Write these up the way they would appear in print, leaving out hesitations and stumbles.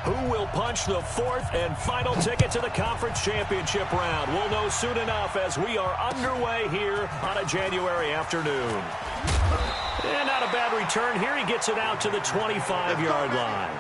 Who will punch the fourth and final ticket to the conference championship round? We'll know soon enough as we are underway here on a January afternoon. And not a bad return here. He gets it out to the 25-yard line.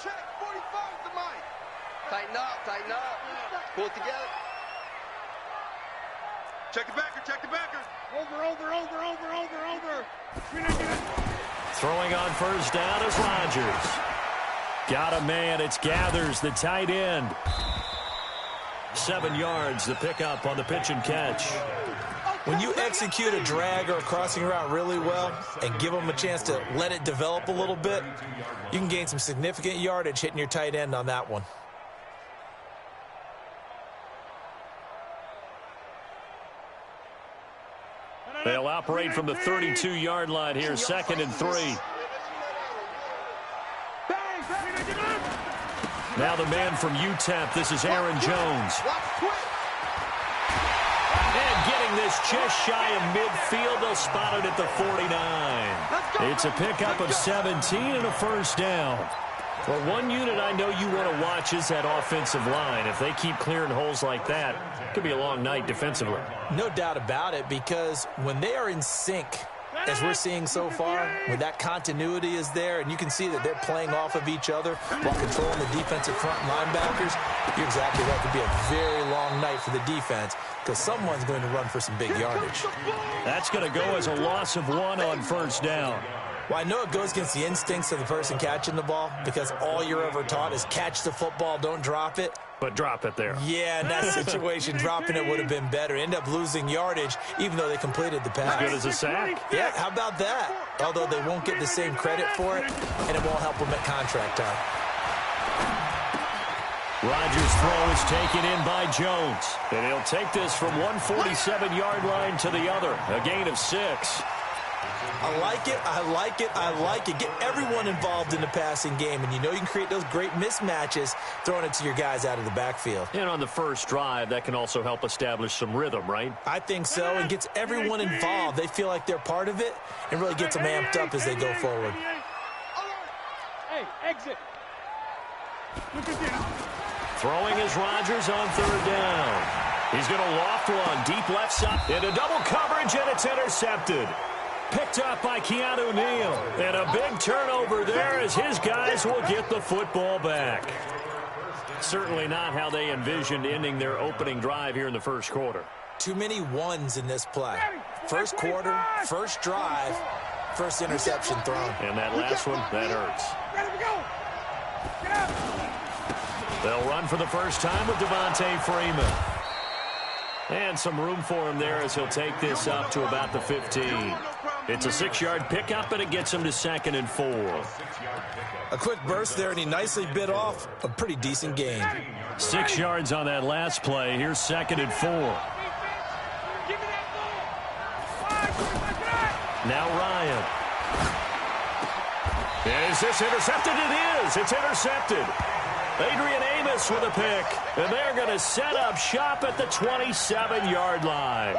Check, 45 to Mike. Tighten up. Pull it together. Check the backer. Over. Throwing on first down is Rodgers. Got a man. It's Gathers, the tight end. 7 yards, the pickup on the pitch and catch. When you execute a drag or a crossing route really well and give them a chance to let it develop a little bit, you can gain some significant yardage hitting your tight end on that one. They'll operate from the 32-yard line here, 2nd and 3. Now the man from UTEP, this is Aaron Jones. And getting this just shy of midfield, they'll spot it at the 49. It's a pickup of 17 and a first down. Well, one unit I know you want to watch is that offensive line. If they keep clearing holes like that, it could be a long night defensively. No doubt about it, because when they are in sync, as we're seeing so far, when that continuity is there, and you can see that they're playing off of each other while controlling the defensive front linebackers, you're exactly right. It could be a very long night for the defense because someone's going to run for some big yardage. That's going to go as a loss of 1 on first down. Well, I know it goes against the instincts of the person catching the ball because all you're ever taught is catch the football, don't drop it. But drop it there. Yeah, in that situation, dropping it would have been better. End up losing yardage, even though they completed the pass. As good as a sack. Yeah, how about that? Although they won't get the same credit for it, and it won't help them at contract time. Rodgers' throw is taken in by Jones. And he'll take this from 147-yard line to the other. A gain of 6. I like it. Get everyone involved in the passing game, and you know you can create those great mismatches throwing it to your guys out of the backfield. And on the first drive, that can also help establish some rhythm, right? I think so, and gets everyone involved. They feel like they're part of it and really gets them amped up as they go forward. Hey, exit. Throwing is Rodgers on third down. He's going to loft one deep left side into double coverage, and it's intercepted. Picked up by Keanu Neal. And a big turnover there as his guys will get the football back. Certainly not how they envisioned ending their opening drive here in the first quarter. Too many ones in this play. First quarter, first drive, first interception thrown. And that last one, that hurts. They'll run for the first time with Devontae Freeman. And some room for him there as he'll take this up to about the 15. It's a 6-yard pickup, and it gets him to 2nd and 4. A quick burst there, and he nicely bit off a pretty decent gain. 6 yards on that last play. Here's 2nd and 4. Now Ryan. Is this intercepted? It is. It's intercepted. Adrian Amos with a pick, and they're going to set up shop at the 27-yard line.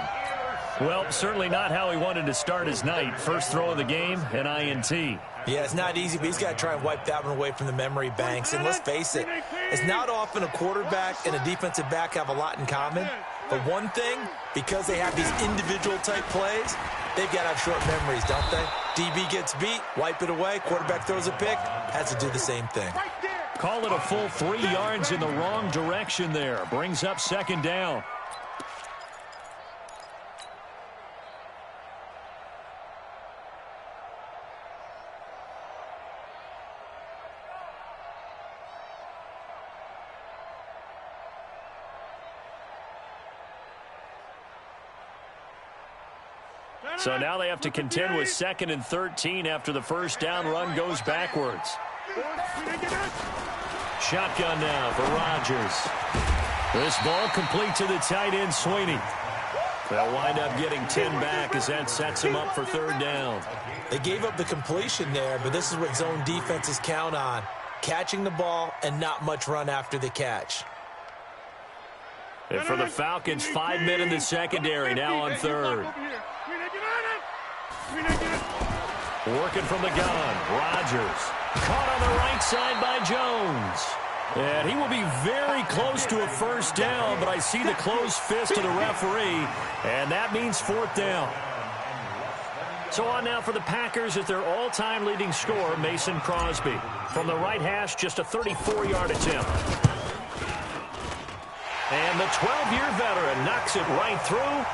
Well, certainly not how he wanted to start his night. First throw of the game, an INT. Yeah, it's not easy, but he's got to try and wipe that one away from the memory banks. And let's face it, it's not often a quarterback and a defensive back have a lot in common. But one thing, because they have these individual type plays, they've got to have short memories, don't they? DB gets beat, wipe it away, quarterback throws a pick, has to do the same thing. Call it a full 3 yards in the wrong direction there. Brings up 2nd down. So now they have to contend with 2nd and 13 after the first down run goes backwards. Shotgun now for Rodgers. This ball complete to the tight end, Sweeney. They'll wind up getting 10 back as that sets them up for third down. They gave up the completion there, but this is what zone defenses count on. Catching the ball and not much run after the catch. And for the Falcons, 5 men in the secondary now on third. Working from the gun, Rodgers. Caught on the right side by Jones. And he will be very close to a first down, but I see the closed fist of the referee, and that means fourth down. So on now for the Packers at their all-time leading scorer, Mason Crosby. From the right hash, just a 34-yard attempt. And the 12-year veteran knocks it right through,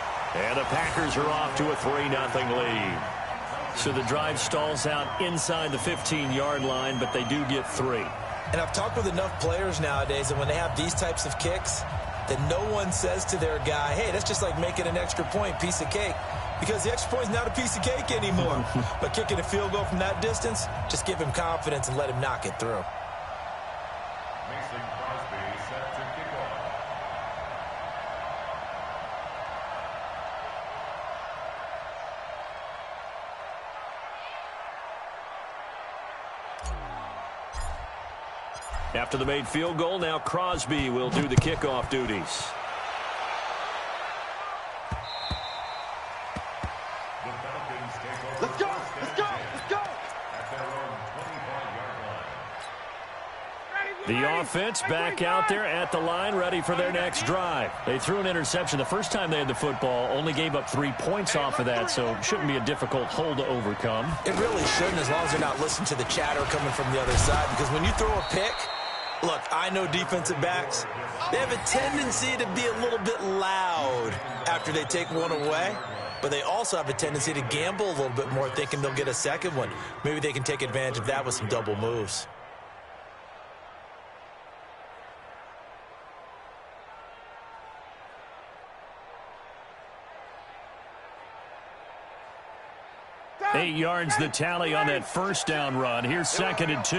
and the Packers are off to a 3-0 lead. So the drive stalls out inside the 15-yard line, but they do get 3. And I've talked with enough players nowadays that when they have these types of kicks, that no one says to their guy, hey, that's just like making an extra point, piece of cake. Because the extra point is not a piece of cake anymore. But kicking a field goal from that distance, just give him confidence and let him knock it through. Mason Crosby set to kick off. After the made field goal, now Crosby will do the kickoff duties. Let's go! Let's go! Let's go! At their own 25-yard line. The offense back out there at the line, ready for their next drive. They threw an interception the first time they had the football, only gave up 3 points off of that, so it shouldn't be a difficult hole to overcome. It really shouldn't, as long as they're not listening to the chatter coming from the other side. Because when you throw a pick, look, I know defensive backs, they have a tendency to be a little bit loud after they take one away. But they also have a tendency to gamble a little bit more, thinking they'll get a second one. Maybe they can take advantage of that with some double moves. Eight yards the tally on that first down run. Here's 2nd and 2.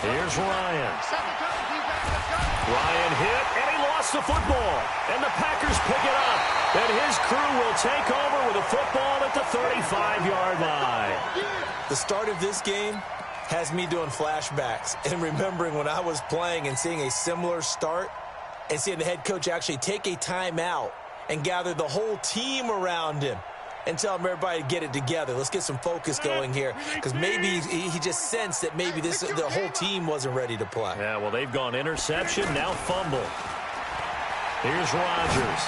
Here's Ryan. Ryan hit, and he lost the football. And the Packers pick it up. And his crew will take over with a football at the 35-yard line. The start of this game has me doing flashbacks and remembering when I was playing and seeing a similar start and seeing the head coach actually take a timeout and gather the whole team around him and tell him everybody to get it together. Let's get some focus going here, because maybe he just sensed that maybe the whole team wasn't ready to play. Yeah, well, they've gone interception, now fumble. Here's Rodgers.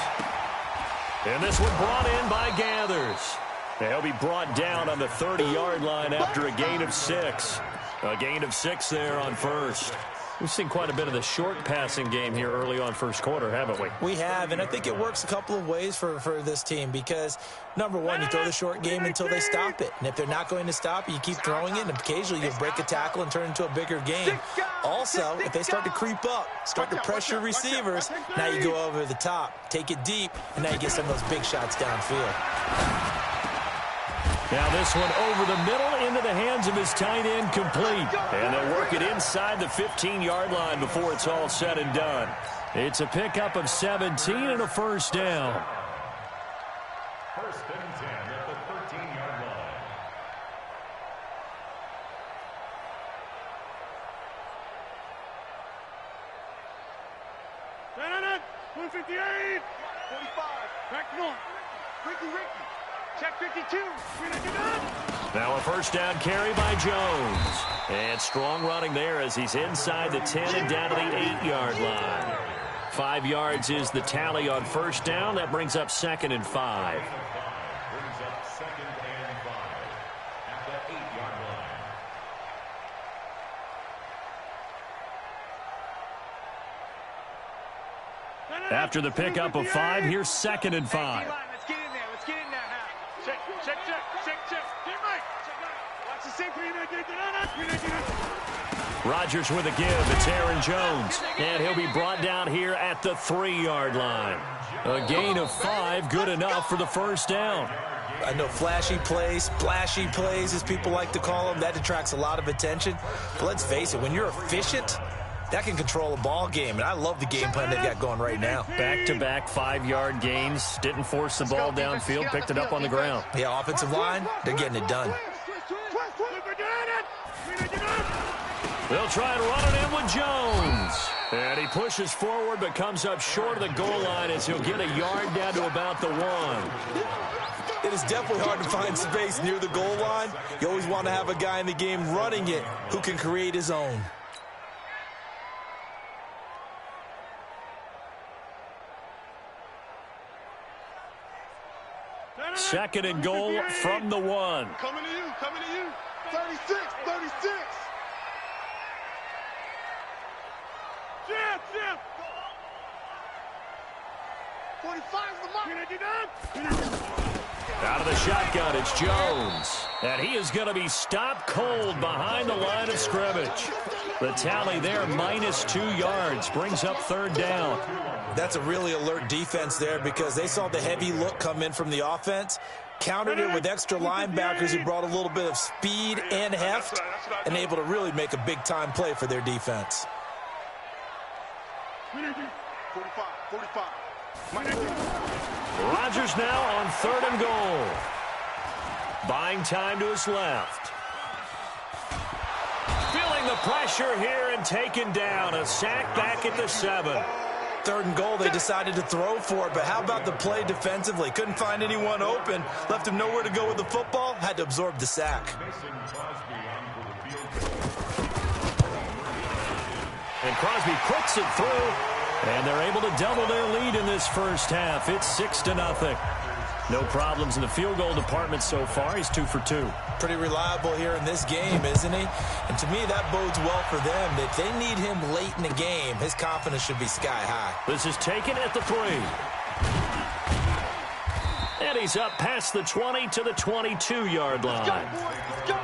And this one brought in by Gathers. He'll be brought down on the 30-yard line after a gain of 6. A gain of 6 there on first. We've seen quite a bit of the short passing game here early on first quarter, haven't we? We have, and I think it works a couple of ways for this team because, number one, you throw the short game until they stop it. And if they're not going to stop it, you keep throwing it, and occasionally you'll break a tackle and turn it into a bigger game. Also, if they start to creep up, start to pressure receivers, now you go over the top, take it deep, and now you get some of those big shots downfield. Now this one over the middle into the hands of his tight end, complete. And they'll work it inside the 15-yard line before it's all said and done. It's a pickup of 17 and a first down. 1st and 10 at the 13-yard line. Stand 158. 45. Back north. Ricky. Check 52. Now a first down carry by Jones. And strong running there as he's inside the 10 and down to the 8-yard line. 5 yards is the tally on first down. That brings up 2nd and 5. Brings up 2nd and 5 at the 8-yard line. After the pickup of 5, here's 2nd and 5. Let's get in there. Let's get in there now. Check. Get Mike. Watch the safety. Rodgers with a give. It's Aaron Jones. And he'll be brought down here at the 3-yard line. A gain of 5, good enough for the first down. I know flashy plays, splashy plays, as people like to call them, that attracts a lot of attention. But let's face it, when you're efficient, that can control a ball game, and I love the game plan they've got going right now. Back-to-back 5-yard gains. Didn't force the ball downfield, picked it up on the ground. Yeah, offensive line, they're getting it done. They'll try and run it in with Jones. And he pushes forward but comes up short of the goal line as he'll get a yard down to about the 1. It is definitely hard to find space near the goal line. You always want to have a guy in the game running it who can create his own. Second and goal from the 1. Coming to you. 36. Jim. 45 the mark. Out of the shotgun, it's Jones. And he is going to be stopped cold behind the line of scrimmage. The tally there, -2 yards, brings up third down. That's a really alert defense there because they saw the heavy look come in from the offense, countered it with extra linebackers who brought a little bit of speed and heft, and able to really make a big-time play for their defense. 45. Rodgers now on third and goal. Buying time to his left. Feeling the pressure here and taken down. A sack back at the 7. Third and goal, they decided to throw for it, but how about the play defensively? Couldn't find anyone open, left him nowhere to go with the football, had to absorb the sack. And Crosby puts it through, and they're able to double their lead in this first half. It's 6-0. No problems in the field goal department so far. He's 2 for 2. Pretty reliable here in this game, isn't he? And to me, that bodes well for them. If they need him late in the game, his confidence should be sky high. This is taken at the 3. And he's up past the 20 to the 22-yard line. Let's go.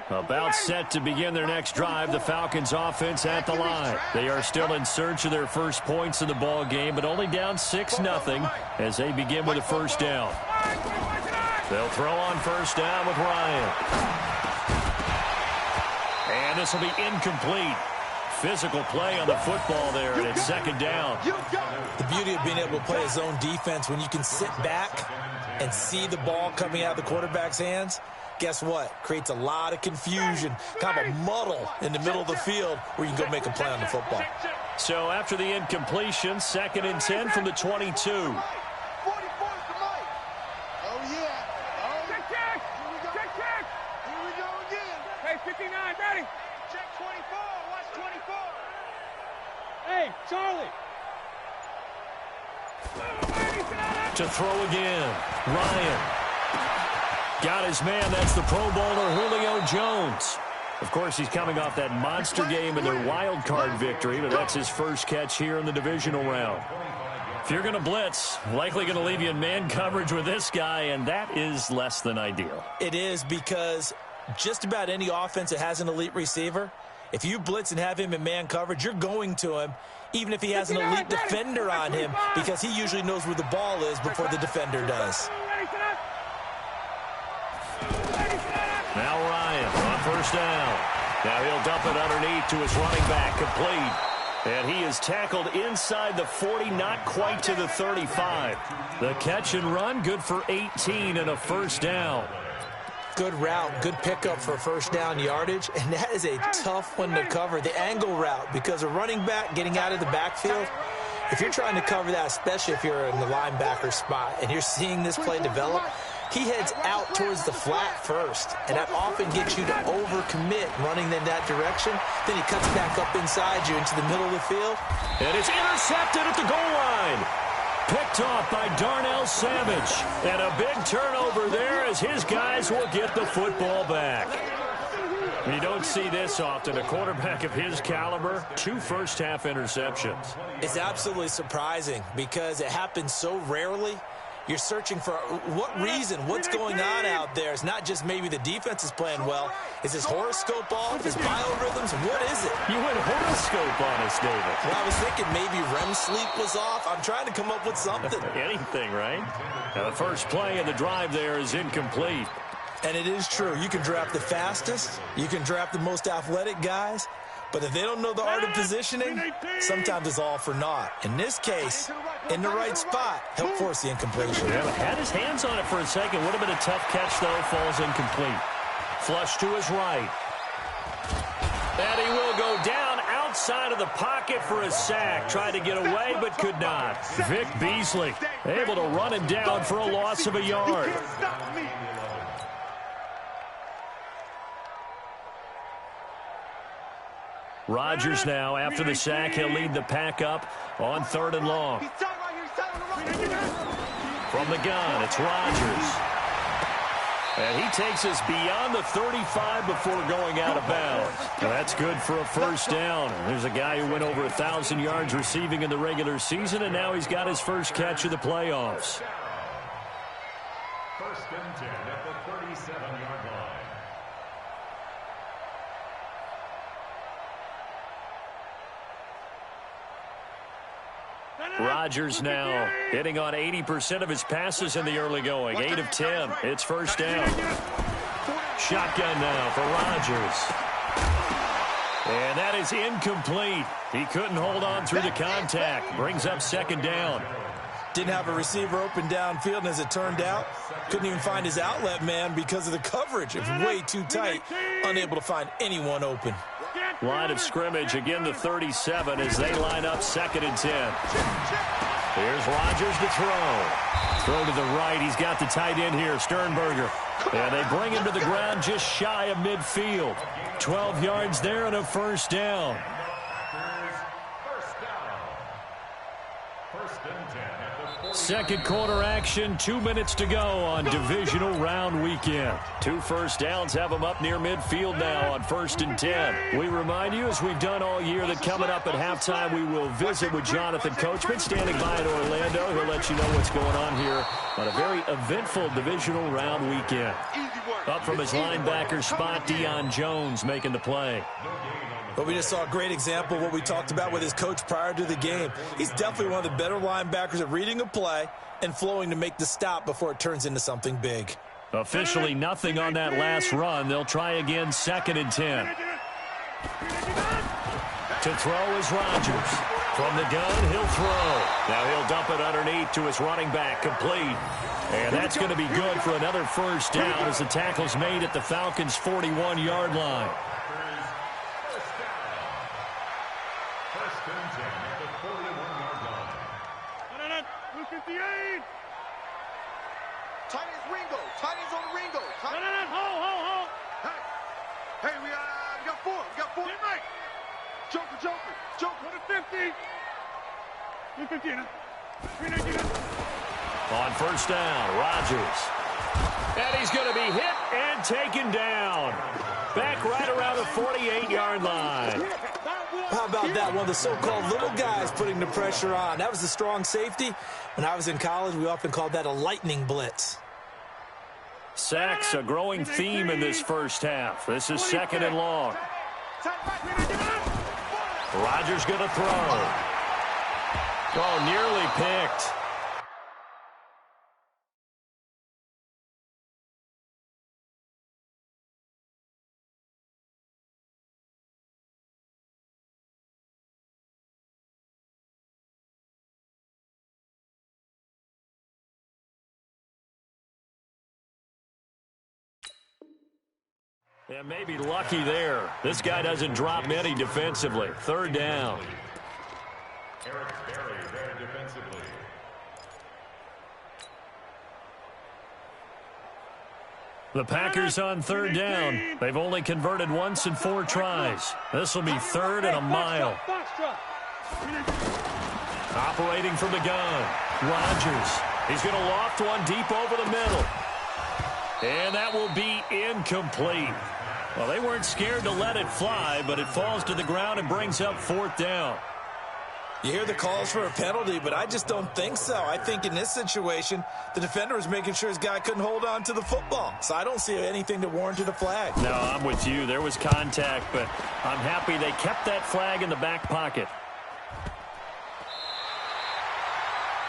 About set to begin their next drive, the Falcons offense at the line. They are still in search of their first points in the ball game, but only down 6-0 as they begin with a first down. They'll throw on first down with Ryan. And this will be incomplete. Physical play on the football there, and it's second down. The beauty of being able to play his own defense, when you can sit back and see the ball coming out of the quarterback's hands, guess what? Creates a lot of confusion, kind of a muddle in the middle of the field where you can go make a play on the football. So after the incompletion, 2nd and 10 from the 22. 44 to Mike. Oh, yeah. Check. Here we go again. Hey, 59, ready. Check 24. Watch 24. Hey, Charlie. To throw again, Ryan. Got his man. That's the Pro Bowler Julio Jones. Of course, he's coming off that monster game in their wild card victory, but that's his first catch here in the divisional round. If you're going to blitz, likely going to leave you in man coverage with this guy, and that is less than ideal. It is, because just about any offense that has an elite receiver, if you blitz and have him in man coverage, you're going to him, even if he has an elite defender on him, because he usually knows where the ball is before the defender does. Now Ryan on first down. Now he'll dump it underneath to his running back, complete. And he is tackled inside the 40, not quite to the 35. The catch and run, good for 18 and a first down. Good route, good pickup for first down yardage, and that is a tough one to cover, the angle route, because a running back getting out of the backfield, if you're trying to cover that, especially if you're in the linebacker spot and you're seeing this play develop, he heads out towards the flat first, and that often gets you to overcommit running in that direction. Then he cuts back up inside you into the middle of the field. And it's intercepted at the goal line. Picked off by Darnell Savage. And a big turnover there as his guys will get the football back. You don't see this often. A quarterback of his caliber, 2 first-half interceptions. It's absolutely surprising because it happens so rarely. You're searching for what reason, what's going on out there. It's not just maybe the defense is playing well. Is his horoscope off? His biorhythms? What is it? You went horoscope on us, David. Well, I was thinking maybe REM sleep was off. I'm trying to come up with something. Anything, right? Now, the first play of the drive there is incomplete. And it is true. You can draft the fastest. You can draft the most athletic guys. But if they don't know the art of positioning, sometimes it's all for naught. In this case, in the right spot, help force the incompletion. Yeah, had his hands on it for a second. Would have been a tough catch, though. Falls incomplete. Flush to his right. And he will go down outside of the pocket for a sack. Tried to get away, but could not. Vic Beasley able to run him down for a loss of a yard. Rodgers now, after the sack, he'll lead the pack up on 3rd and long. From the gun, it's Rodgers. And he takes us beyond the 35 before going out of bounds. Well, that's good for a first down. There's a guy who went over 1,000 yards receiving in the regular season, and now he's got his first catch of the playoffs. 1st and 10 at the 37-yard line. Rodgers now hitting on 80% of his passes in the early going. 8 of 10. It's first down. Shotgun now for Rodgers. And that is incomplete. He couldn't hold on through the contact. Brings up 2nd down. Didn't have a receiver open downfield, and as it turned out, couldn't even find his outlet man because of the coverage. It was way too tight, unable to find anyone open. Line of scrimmage, again the 37 as they line up 2nd and 10. Here's Rodgers to throw. Throw to the right. He's got the tight end here, Sternberger. And they bring him to the ground just shy of midfield. 12 yards there and a first down. Second quarter action, 2 minutes to go on divisional round weekend. 2 first downs have them up near midfield now on 1st and 10. We remind you, as we've done all year, that coming up at halftime, we will visit with Jonathan Coachman standing by in Orlando. He'll let you know what's going on here on a very eventful divisional round weekend. Up from his linebacker spot, Deion Jones making the play. But we just saw a great example of what we talked about with his coach prior to the game. He's definitely one of the better linebackers at reading a play and flowing to make the stop before it turns into something big. Officially nothing on that last run. They'll try again, 2nd and 10. To throw is Rodgers. From the gun, he'll throw. Now he'll dump it underneath to his running back, complete. And that's going to be good for another first down as the tackle's made at the Falcons' 41-yard line. Tight ends Ringo. Tight ends on the Ringo. Hold. Hey, we got 4. We got 4. Right. Joker. Go to 50. 350. On first down, Rodgers. And he's going to be hit and taken down. Back right around the 48-yard line. How about that? One of the so-called little guys putting the pressure on. That was the strong safety. When I was in college, we often called that a lightning blitz. Sacks, a growing theme in this first half. This is 2nd and long. Rodgers going to throw. Oh, nearly picked. And maybe lucky there. This guy doesn't drop many defensively. 3rd down. Eric Berry there defensively. The Packers on 3rd down. They've only converted once in 4 tries. This will be 3rd and a mile. Operating from the gun. Rodgers. He's going to loft one deep over the middle. And that will be incomplete. Well, they weren't scared to let it fly, but it falls to the ground and brings up 4th down. You hear the calls for a penalty, but I just don't think so. I think in this situation, the defender was making sure his guy couldn't hold on to the football. So I don't see anything that warranted a flag. No, I'm with you. There was contact, but I'm happy they kept that flag in the back pocket.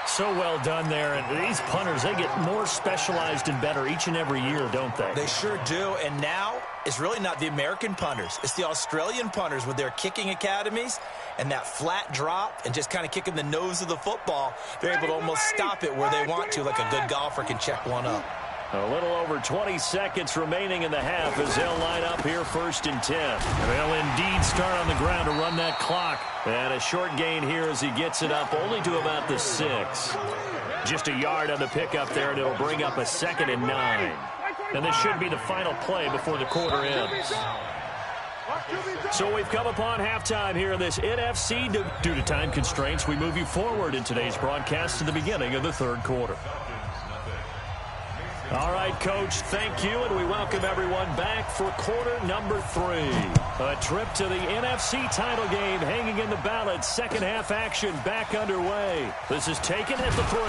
So well done there. And these punters, they get more specialized and better each and every year, don't they? They sure do. And now it's really not the American punters. It's the Australian punters with their kicking academies and that flat drop and just kind of kicking the nose of the football. They're able to almost stop it where they want to, like a good golfer can check one up. A little over 20 seconds remaining in the half as they'll line up here 1st and 10. They'll indeed start on the ground to run that clock. And a short gain here as he gets it up only to about the 6. Just a yard on the pickup there, and it'll bring up a 2nd and 9. And this should be the final play before the quarter ends. So we've come upon halftime here in this NFC. Due to time constraints, we move you forward in today's broadcast to the beginning of the 3rd quarter. All right, Coach, thank you, and we welcome everyone back for quarter number 3. A trip to the NFC title game hanging in the balance. Second half action back underway. This is taken at the 3.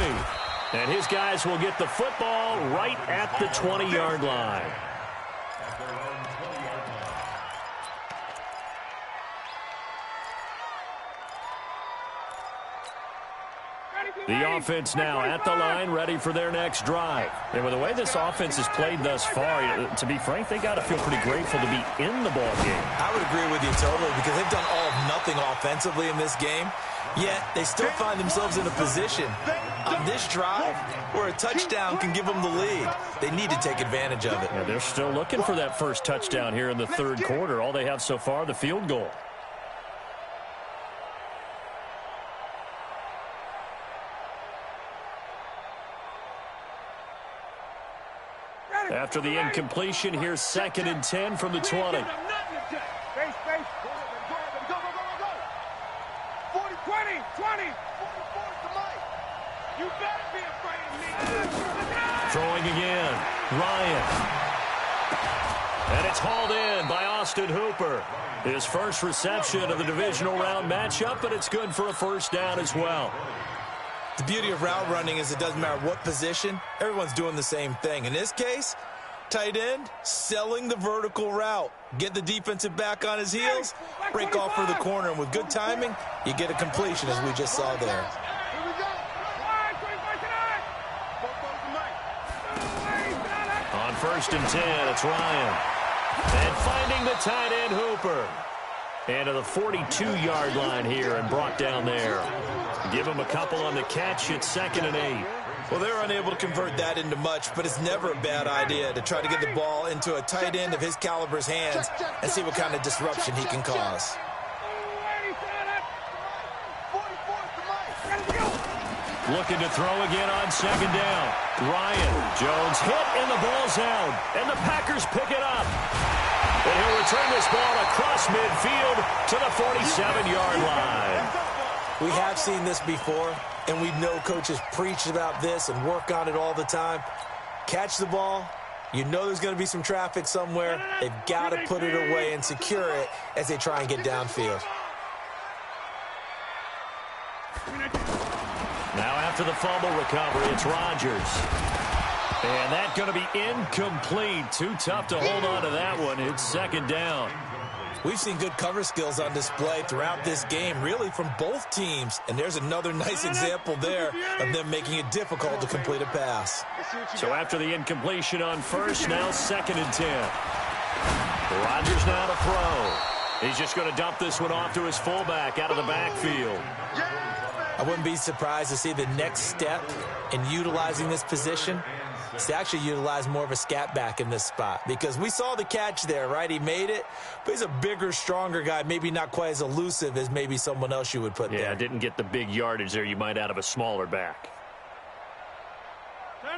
And his guys will get the football right at the 20-yard line. The offense now at the line, ready for their next drive. And with the way this offense has played thus far, to be frank, they got to feel pretty grateful to be in the ball game. I would agree with you totally because they've done all of nothing offensively in this game, yet they still find themselves in a position on this drive where a touchdown can give them the lead. They need to take advantage of it. Yeah, they're still looking for that first touchdown here in the 3rd quarter. All they have so far, the field goal. After the incompletion, here's 2nd and 10 from the 20. 40, 20, 20. You better be afraid of me. Throwing again, Ryan. And it's hauled in by Austin Hooper. His first reception of the divisional round matchup, but it's good for a 1st down as well. The beauty of route running is it doesn't matter what position, everyone's doing the same thing. In this case, tight end, selling the vertical route. Get the defensive back on his heels, break off for the corner, and with good timing, you get a completion as we just saw there. On 1st and 10, it's Ryan. And finding the tight end, Hooper. And to the 42-yard line here and brought down there. Give him a couple on the catch. It's 2nd and 8. Well, they're unable to convert that into much, but it's never a bad idea to try to get the ball into a tight end of his caliber's hands and see what kind of disruption he can cause. Looking to throw again on 2nd down. Ryan Jones hit and the ball's out. And the Packers pick it up. And he'll return this ball across midfield to the 47-yard line. We have seen this before, and we know coaches preach about this and work on it all the time. Catch the ball. You know there's going to be some traffic somewhere. They've got to put it away and secure it as they try and get downfield. Now after the fumble recovery, it's Rodgers. And that's going to be incomplete. Too tough to hold on to that one. It's 2nd down. We've seen good cover skills on display throughout this game, really from both teams. And there's another nice example there of them making it difficult to complete a pass. So after the incompletion on 1st, now 2nd and 10. Rodgers now to throw. He's just going to dump this one off to his fullback out of the backfield. I wouldn't be surprised to see the next step in utilizing this position is to actually utilize more of a scat back in this spot, because we saw the catch there, right? He made it, but he's a bigger, stronger guy, maybe not quite as elusive as maybe someone else you would put there. Yeah, didn't get the big yardage there you might out of a smaller back.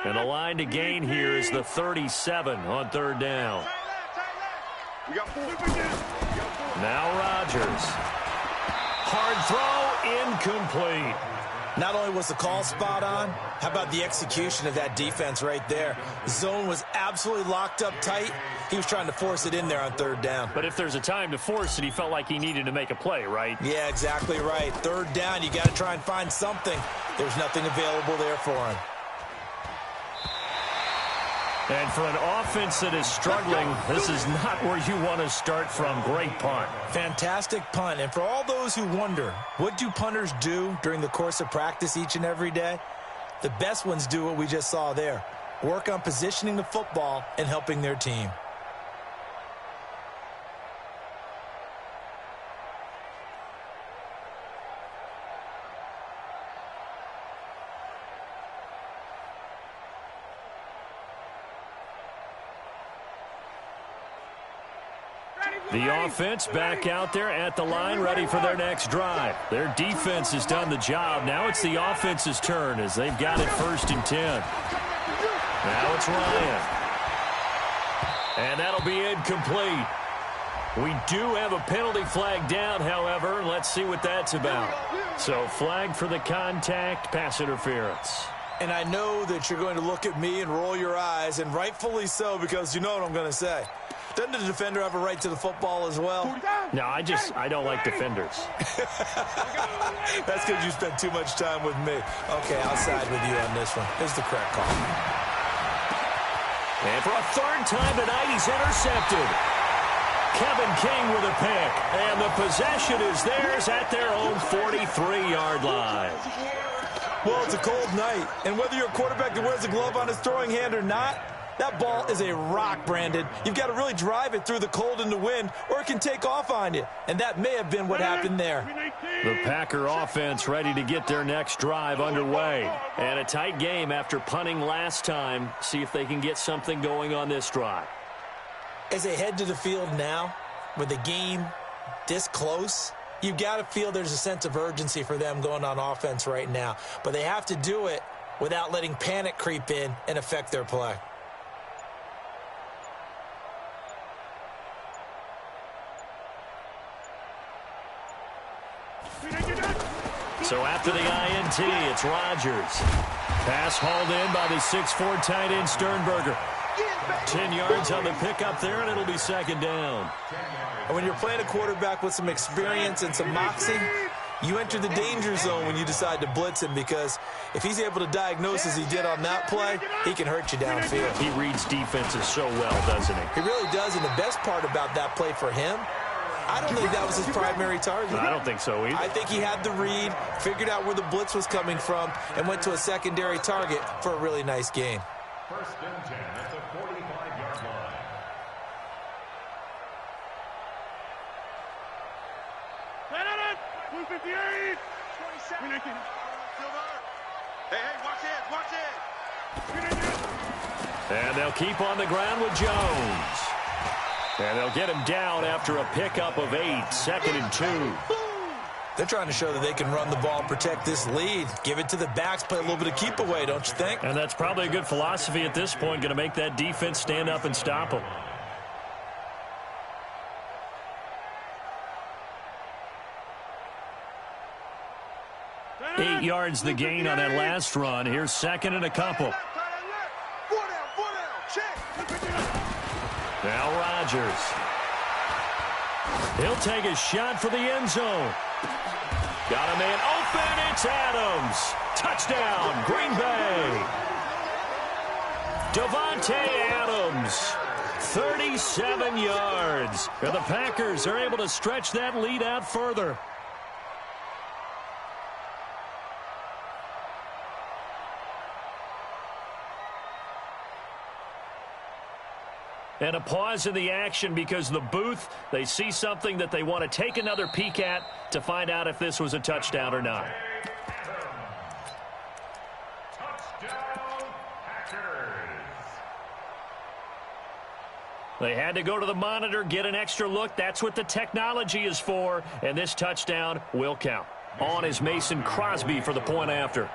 And the line to gain here is the 37 on 3rd down. Now Rodgers. Hard throw, incomplete. Not only was the call spot on, how about the execution of that defense right there? The zone was absolutely locked up tight. He was trying to force it in there on third down. But if there's a time to force it, he felt like he needed to make a play, right? Yeah, exactly right. Third down, you got to try and find something. There's nothing available there for him. And for an offense that is struggling, this is not where you want to start from. Great punt. Fantastic punt. And for all those who wonder, what do punters do during the course of practice each and every day? The best ones do what we just saw there. Work on positioning the football and helping their team. The offense back out there at the line, ready for their next drive. Their defense has done the job. Now it's the offense's turn as they've got it 1st and 10. Now it's Ryan. And that'll be incomplete. We do have a penalty flag down, however. Let's see what that's about. So flag for the contact, pass interference. And I know that you're going to look at me and roll your eyes, and rightfully so, because you know what I'm going to say. Doesn't the defender have a right to the football as well? No, I don't like defenders. That's because you spent too much time with me. Okay, I'll side with you on this one. Here's the correct call. And for a 3rd time tonight, he's intercepted. Kevin King with a pick. And the possession is theirs at their own 43-yard line. Well, it's a cold night, and whether you're a quarterback that wears a glove on his throwing hand or not, that ball is a rock, Brandon. You've got to really drive it through the cold and the wind, or it can take off on you. And that may have been what happened there. The Packer offense ready to get their next drive underway. And a tight game after punting last time. See if they can get something going on this drive. As they head to the field now, with the game this close, you've got to feel there's a sense of urgency for them going on offense right now. But they have to do it without letting panic creep in and affect their play. So after the INT, it's Rodgers. Pass hauled in by the 6'4" tight end Sternberger. 10 yards on the pickup there, and it'll be 2nd down. And when you're playing a quarterback with some experience and some moxie, you enter the danger zone when you decide to blitz him, because if he's able to diagnose as he did on that play, he can hurt you downfield. He reads defenses so well, doesn't he? He really does, and the best part about that play for him, I don't think that was his primary target. I don't think so either. I think he had the read, figured out where the blitz was coming from, and went to a secondary target for a really nice gain. 1st and 10 at the 45-yard line. And they'll keep on the ground with Jones. And they'll get him down after a pickup of 8, 2nd and 2. They're trying to show that they can run the ball and protect this lead. Give it to the backs, play a little bit of keep away, don't you think? And that's probably a good philosophy at this point, going to make that defense stand up and stop them. Eight yards the gain on that last run. Here's 2nd and a couple. Now Rodgers. He'll take a shot for the end zone. Got a man open. It's Adams. Touchdown, Green Bay. Davante Adams, 37 yards. And the Packers are able to stretch that lead out further. And a pause in the action because the booth, they see something that they want to take another peek at to find out if this was a touchdown or not. Touchdown, Packers. They had to go to the monitor, get an extra look. That's what the technology is for. And this touchdown will count. On is Mason Crosby for the point after.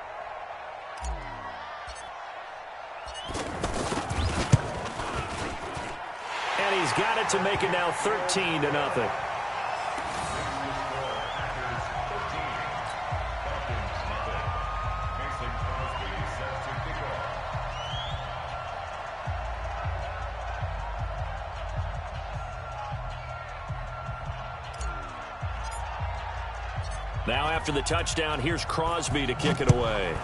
And he's got it to make it now 13-0. Now after the touchdown, here's Crosby to kick it away.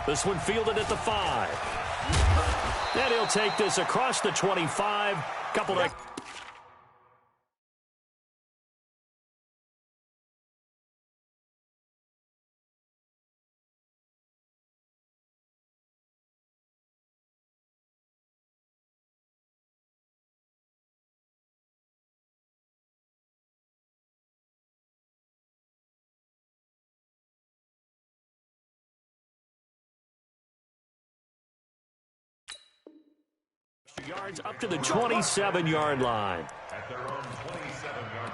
This one fielded at the 5. And he'll take this across the 25. Couple of... yards up to the 27-yard line. At their own 27-yard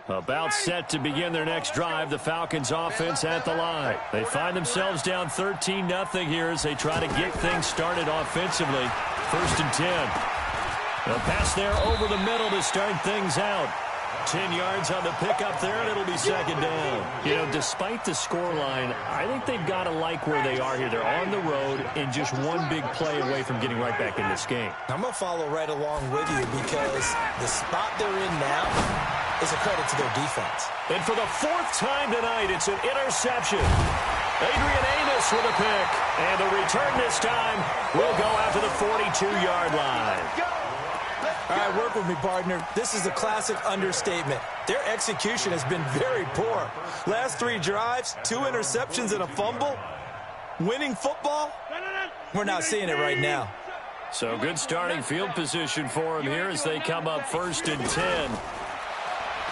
line. About set to begin their next drive. The Falcons offense at the line. They find themselves down 13-0 here as they try to get things started offensively. 1st and 10. They'll pass there over the middle to start things out. 10 yards on the pickup there, and it'll be 2nd down. You know, despite the scoreline, I think they've got to like where they are here. They're on the road and just one big play away from getting right back in this game. I'm going to follow right along with you because the spot they're in now is a credit to their defense. And for the 4th time tonight, it's an interception. Adrian Amos with a pick. And the return this time will go out to the 42-yard line. All right, work with me, partner. This is a classic understatement. Their execution has been very poor. Last 3 drives, 2 interceptions and a fumble. Winning football? We're not seeing it right now. So good starting field position for him here as they come up 1st and 10.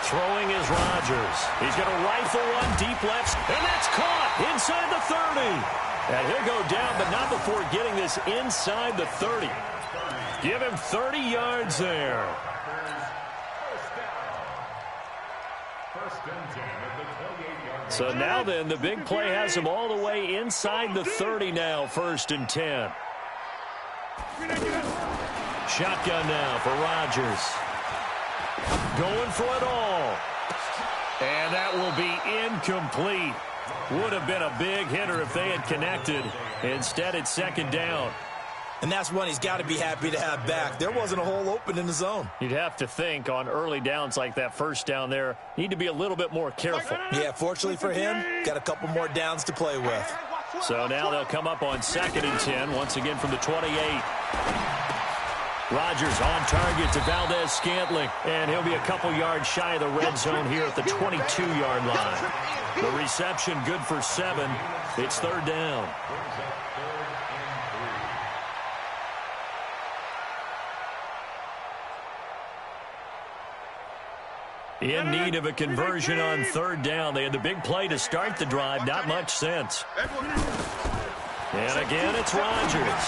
Throwing is Rodgers. He's going to rifle one deep left, and that's caught inside the 30. And he'll go down, but not before getting this inside the 30. Give him 30 yards there. So now then, the big play has him all the way inside the 30 now, 1st and 10. Shotgun now for Rodgers. Going for it all. And that will be incomplete. Would have been a big hitter if they had connected. Instead, it's 2nd down. And that's one he's got to be happy to have back. There wasn't a hole open in the zone. You'd have to think on early downs like that 1st down there, need to be a little bit more careful. Yeah, fortunately for him, got a couple more downs to play with. So now they'll come up on 2nd and 10, once again from the 28. Rodgers on target to Valdez-Scantling, and he'll be a couple yards shy of the red zone here at the 22-yard line. The reception good for 7. It's 3rd down. In need of a conversion on 3rd down. They had the big play to start the drive. Not much sense. And again, it's Rodgers.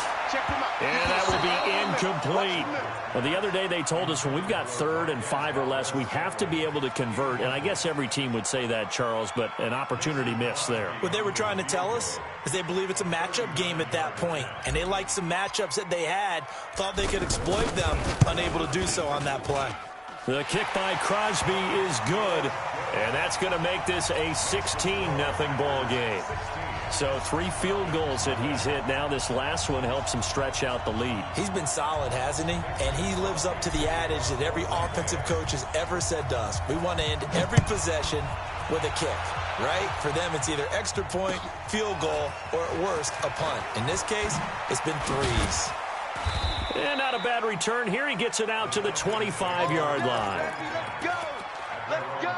And that will be incomplete. Well, the other day they told us when we've got 3rd and 5 or less, we have to be able to convert. And I guess every team would say that, Charles, but an opportunity missed there. What they were trying to tell us is they believe it's a matchup game at that point. And they liked some matchups that they had, thought they could exploit them, unable to do so on that play. The kick by Crosby is good, and that's going to make this a 16-0 ball game. So 3 field goals that he's hit now. This last one helps him stretch out the lead. He's been solid, hasn't he? And he lives up to the adage that every offensive coach has ever said to us. We want to end every possession with a kick, right? For them, it's either extra point, field goal, or at worst, a punt. In this case, it's been 3s. And not a bad return here. He gets it out to the 25-yard line. Let's go! Let's go!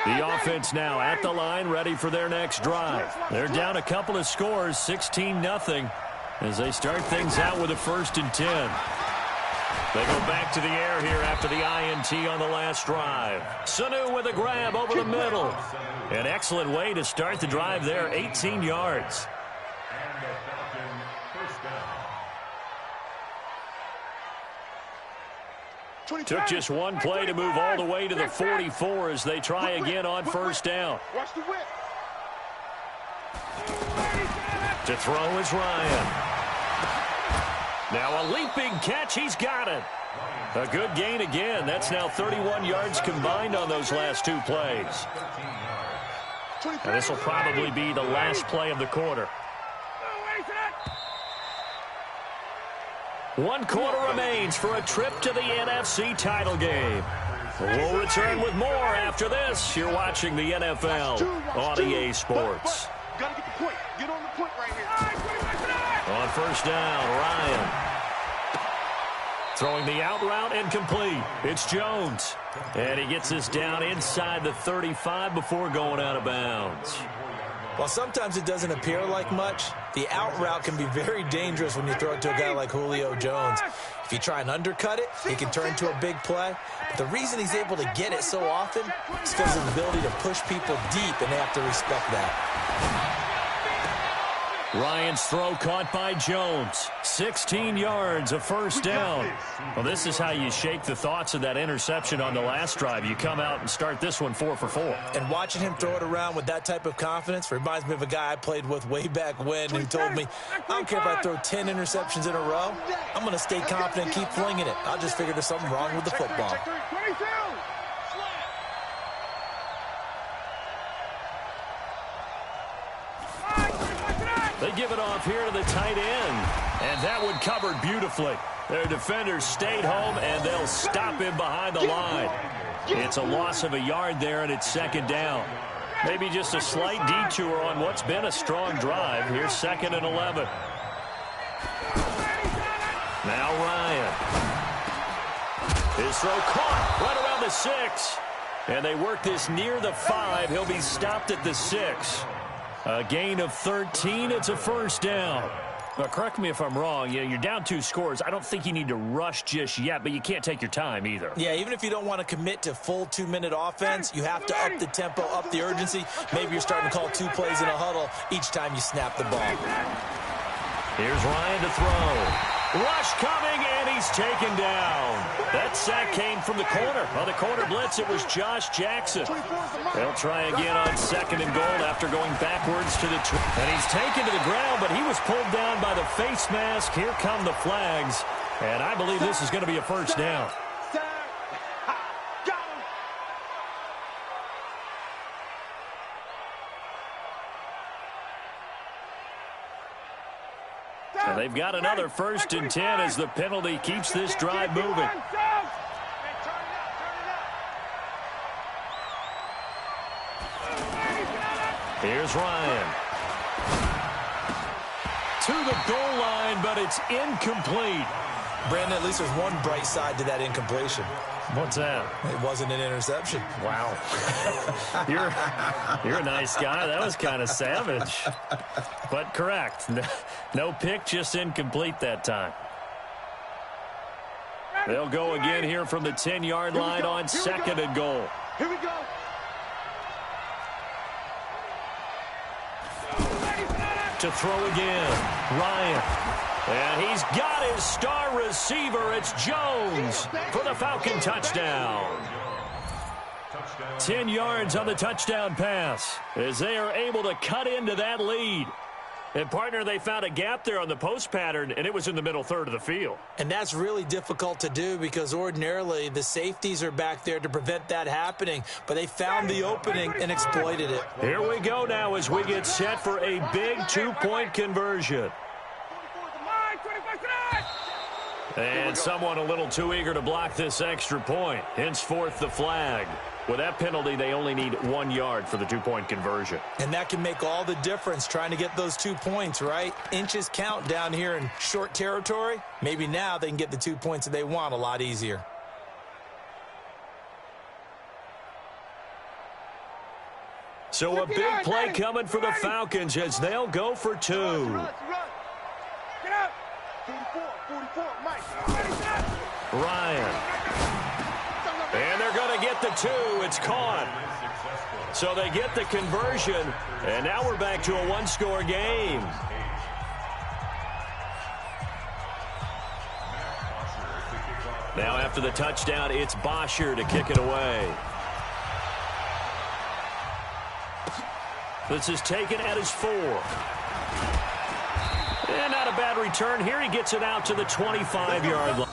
The offense now at the line, ready for their next drive. They're down a couple of scores, 16-0, as they start things out with a 1st and 10. They go back to the air here after the INT on the last drive. Sanu with a grab over the middle. An excellent way to start the drive there, 18 yards. Took just one play to move all the way to the 44 as they try again on 1st down. Watch the whip. To throw is Ryan. Now a leaping catch. He's got it. A good gain again. That's now 31 yards combined on those last 2 plays. And this will probably be the last play of the quarter. 1 quarter remains for a trip to the NFC title game. We'll return with more after this. You're watching the NFL on EA Sports. Gotta get the point. Get on the point right here. On first down, Ryan. Throwing the out route and complete. It's Jones. And he gets this down inside the 35 before going out of bounds. While sometimes it doesn't appear like much, the out route can be very dangerous when you throw it to a guy like Julio Jones. If you try and undercut it, it can turn into a big play. But the reason he's able to get it so often is because of his ability to push people deep, and they have to respect that. Ryan's throw caught by Jones. 16 yards, a first down. Well, this is how you shake the thoughts of that interception on the last drive. You come out and start this one 4 for 4. And watching him throw it around with that type of confidence reminds me of a guy I played with way back when who told me, I don't care if I throw 10 interceptions in a row. I'm going to stay confident and keep flinging it. I'll just figure there's something wrong with the football. They give it off here to the tight end. And that one covered beautifully. Their defenders stayed home, and they'll stop him behind the line. It's a loss of a yard there, and it's second down. Maybe just a slight detour on what's been a strong drive. Here's 2nd and 11. Now Ryan. His throw caught right around the 6. And they work this near the 5. He'll be stopped at the 6. A gain of 13. It's a first down. Now, correct me if I'm wrong. You're down 2 scores. I don't think you need to rush just yet, but you can't take your time either. Yeah, even if you don't want to commit to full 2-minute offense, you have to up the tempo, up the urgency. Maybe you're starting to call 2 plays in a huddle each time you snap the ball. Here's Ryan to throw. Rush coming, and he's taken down. That sack came from the corner. On the corner blitz, it was Josh Jackson. They'll try again on 2nd and goal after going backwards to the... And he's taken to the ground, but he was pulled down by the face mask. Here come the flags, and I believe this is going to be a first down. And they've got another 1st and 10 as the penalty keeps this drive moving. Here's Ryan. To the goal line, but it's incomplete. Brandon, at least there's one bright side to that incompletion. What's that? It wasn't an interception. Wow. You're a nice guy. That was kind of savage. But correct. No pick, just incomplete that time. They'll go again here from the 10-yard line on 2nd and goal. Here we go. To throw again, Ryan. And he's got his star receiver. It's Jones for the Falcon touchdown. 10 yards on the touchdown pass as they are able to cut into that lead. And, partner, they found a gap there on the post pattern, and it was in the middle third of the field. And that's really difficult to do because ordinarily the safeties are back there to prevent that happening. But they found the opening and exploited it. Here we go now as we get set for a big 2-point conversion. And someone a little too eager to block this extra point. Henceforth, the flag. With that penalty, they only need 1 yard for the 2-point conversion. And that can make all the difference trying to get those 2 points, right? Inches count down here in short territory. Maybe now they can get the 2 points that they want a lot easier. So a big play coming for the Falcons as they'll go for 2. Get up. 44, Mike. Ryan. And they're going to get the 2. It's caught. So they get the conversion, and now we're back to a 1-score game. Now after the touchdown, it's Bosher to kick it away. This is taken at his 4. And not a bad return. Here he gets it out to the 25-yard line.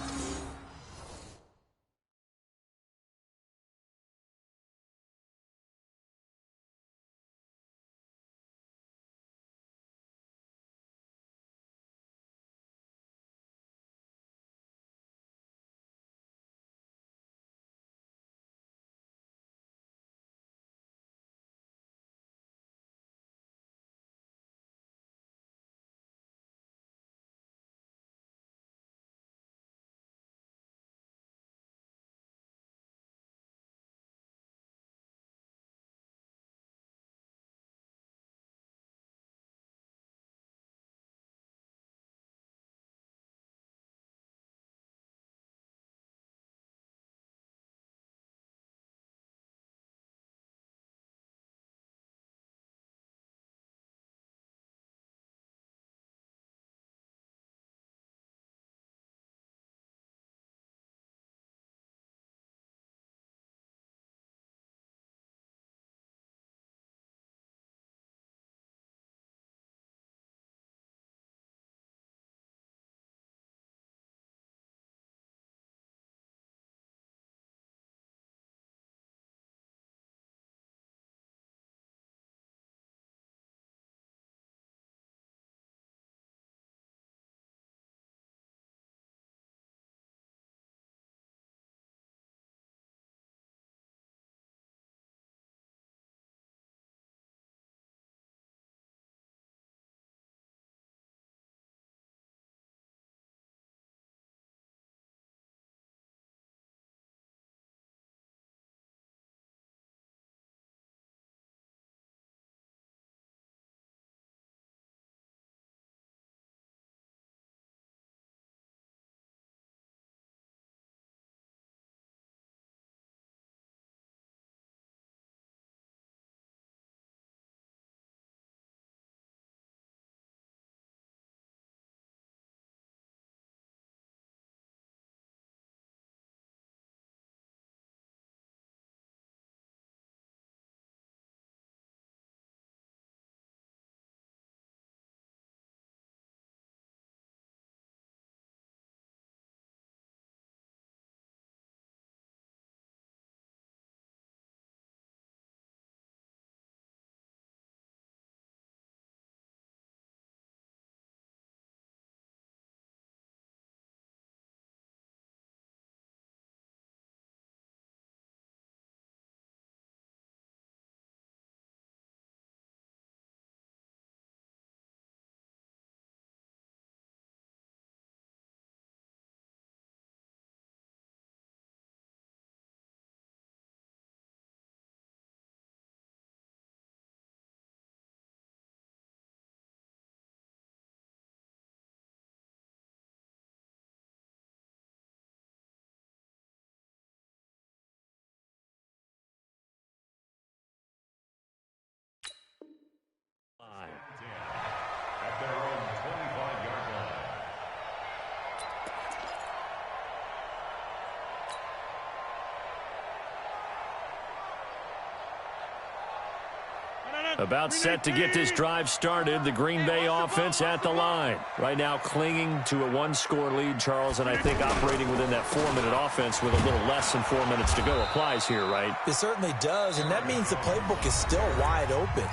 About set to get this drive started. The Green Bay offense at the line. Right now clinging to a one-score lead, Charles, and I think operating within that 4-minute offense with a little less than 4 minutes to go applies here, right? It certainly does, and that means the playbook is still wide open.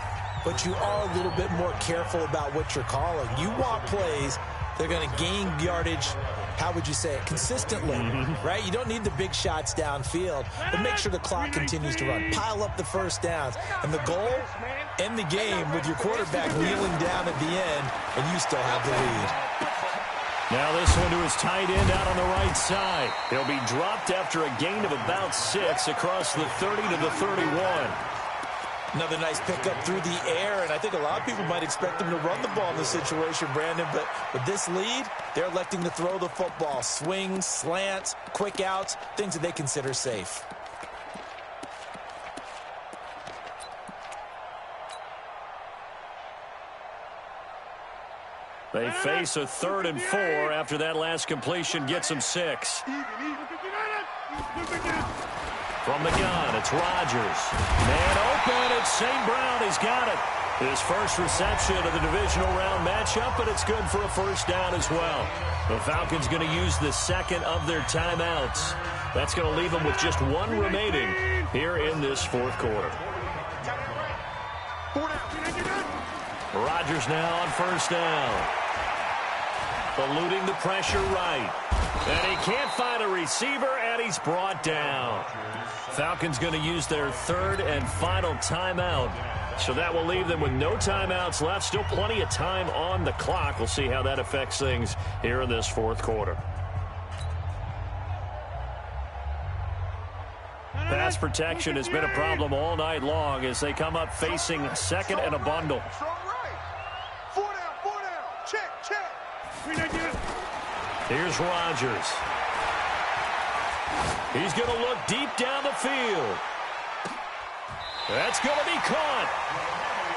But you are a little bit more careful about what you're calling. You want plays that are going to gain yardage, how would you say it, consistently, right? You don't need the big shots downfield, but make sure the clock continues to run. Pile up the first downs. And the goal, end the game with your quarterback kneeling down at the end, and you still have the lead. Now this one to his tight end out on the right side. He'll be dropped after a gain of about 6 across the 30 to the 31. Another nice pickup through the air, and I think a lot of people might expect them to run the ball in this situation, Brandon, but with this lead, they're electing to throw the football. Swings, slants, quick outs, things that they consider safe. They face a 3rd and 4 after that last completion gets them 6. From the gun, it's Rodgers. Man open, it's St. Brown. He's got it. His first reception of the divisional round matchup, but it's good for a first down as well. The Falcons going to use the second of their timeouts. That's going to leave them with just one remaining here in this fourth quarter. Rodgers now on first down. Eluding the pressure right. And he can't find a receiver, and he's brought down. Falcons going to use their 3rd and final timeout. So that will leave them with no timeouts left. Still plenty of time on the clock. We'll see how that affects things here in this fourth quarter. Pass protection has been a problem all night long as they come up facing 2nd and a bundle. Four down. Check. Here's Rodgers. He's going to look deep down the field. That's going to be caught.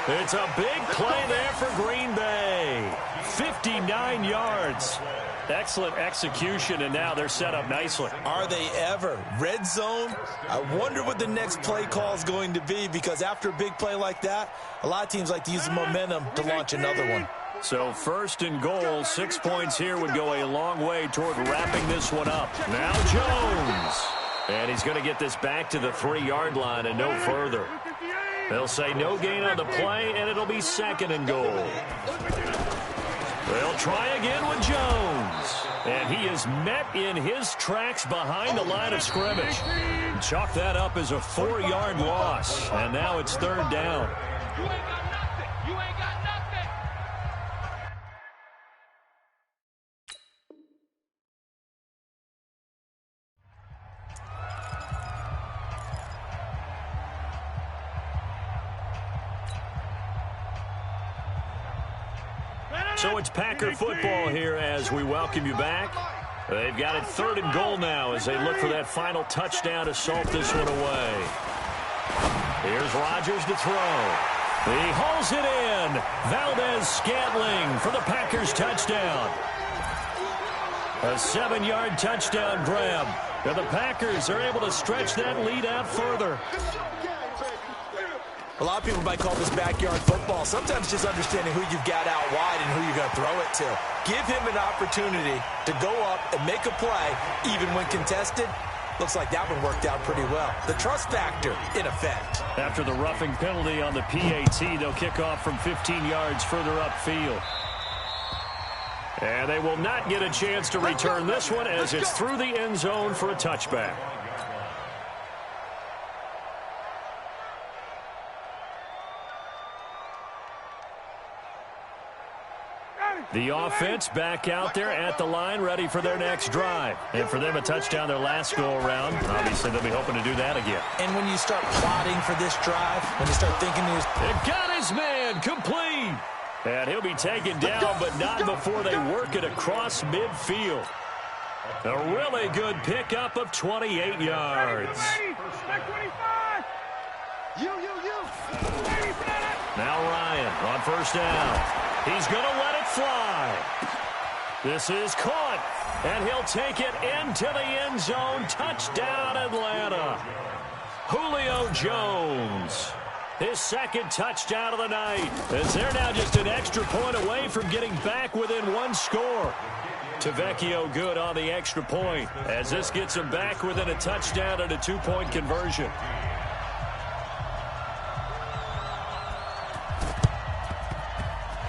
It's a big play there for Green Bay. 59 yards. Excellent execution, and now they're set up nicely. Are they ever? Red zone? I wonder what the next play call is going to be, because after a big play like that, a lot of teams like to use the momentum to launch another one. So 1st and goal, 6 points here would go a long way toward wrapping this one up. Now Jones. And he's going to get this back to the 3-yard line and no further. They'll say no gain on the play, and it'll be 2nd and goal. They'll try again with Jones. And he is met in his tracks behind the line of scrimmage. Chalk that up as a 4-yard loss. And now it's 3rd down. You ain't got nothing. You ain't got nothing. So it's Packer football here as we welcome you back. They've got it 3rd and goal now as they look for that final touchdown to salt this one away. Here's Rodgers to throw. He hauls it in. Valdez-Scantling for the Packers touchdown. A 7-yard touchdown grab. And the Packers are able to stretch that lead out further. A lot of people might call this backyard football. Sometimes just understanding who you've got out wide and who you're going to throw it to. Give him an opportunity to go up and make a play, even when contested. Looks like that one worked out pretty well. The trust factor in effect. After the roughing penalty on the PAT, they'll kick off from 15 yards further upfield. And they will not get a chance to return this one as it's through the end zone for a touchback. The offense back out there at the line, ready for their next drive. And for them, a touchdown their last go-around. Obviously, they'll be hoping to do that again. And when you start plotting for this drive, when you start thinking... It got his man complete. And he'll be taken down, but not before they work it across midfield. A really good pickup of 28 yards. Now Ryan on first down. He's going to let it fly. This is caught, and he'll take it into the end zone. Touchdown, Atlanta. Julio Jones. His second touchdown of the night, as they're now just an extra point away from getting back within one score. Tavecchio good on the extra point, as this gets him back within a touchdown and a two-point conversion.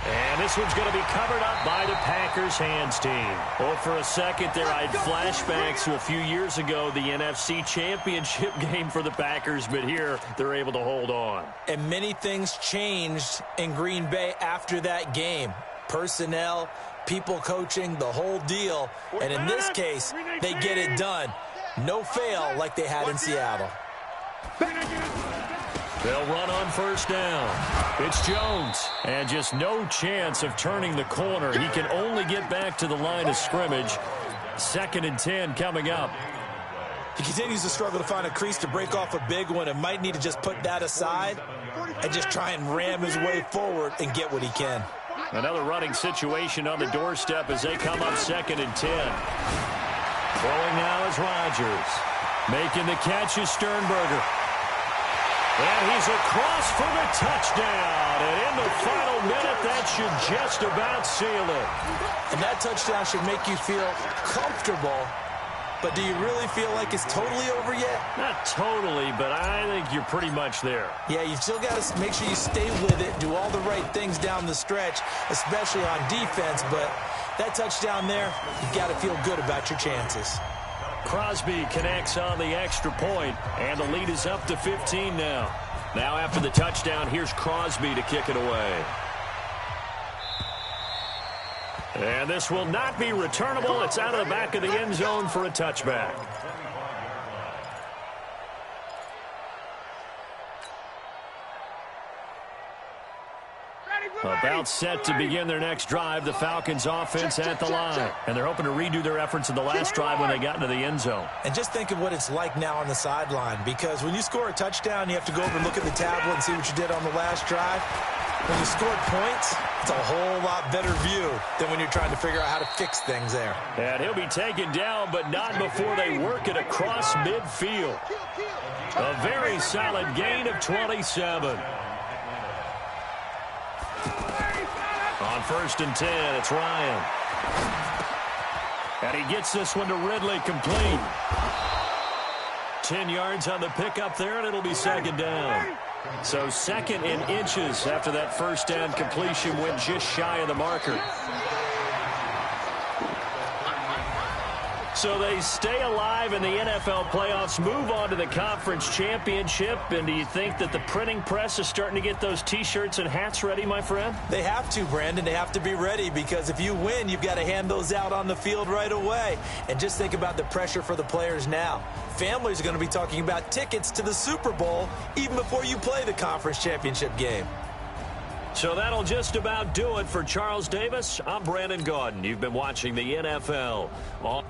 And this one's going to be covered up by the Packers hands team. Well, for a second there, I had flashbacks to a few years ago, the NFC Championship game for the Packers, but here they're able to hold on. And many things changed in Green Bay after that game. Personnel, people coaching, the whole deal. And in this case, they get it done. No fail like they had in Seattle. They'll run on first down. It's Jones. And just no chance of turning the corner. He can only get back to the line of scrimmage. 2nd and 10 coming up. He continues to struggle to find a crease to break off a big one and might need to just put that aside and just try and ram his way forward and get what he can. Another running situation on the doorstep as they come up 2nd and 10. Throwing now is Rodgers. Making the catch is Sternberger. And he's across for the touchdown. And in the final minute, that should just about seal it. And that touchdown should make you feel comfortable. But do you really feel like it's totally over yet? Not totally, but I think you're pretty much there. Yeah, you've still got to make sure you stay with it, do all the right things down the stretch, especially on defense. But that touchdown there, you've got to feel good about your chances. Crosby connects on the extra point, and the lead is up to 15 now. Now after the touchdown, here's Crosby to kick it away. And this will not be returnable. It's out of the back of the end zone for a touchback. About set to begin their next drive, the Falcons offense at the line. And they're hoping to redo their efforts in the last drive when they got into the end zone. And just think of what it's like now on the sideline, because when you score a touchdown, you have to go over and look at the tablet and see what you did on the last drive. When you scored points, it's a whole lot better view than when you're trying to figure out how to fix things there. And he'll be taken down, but not before they work it across midfield. A very solid gain of 27. On 1st and 10, it's Ryan. And he gets this one to Ridley, complete. 10 yards on the pickup there, and it'll be 2nd down. So 2nd in inches after that first down completion went just shy of the marker. So they stay alive in the NFL playoffs, move on to the conference championship. And do you think that the printing press is starting to get those T-shirts and hats ready, my friend? They have to, Brandon. They have to be ready, because if you win, you've got to hand those out on the field right away. And just think about the pressure for the players now. Families are going to be talking about tickets to the Super Bowl even before you play the conference championship game. So that'll just about do it for Charles Davis. I'm Brandon Gaudin. You've been watching the NFL on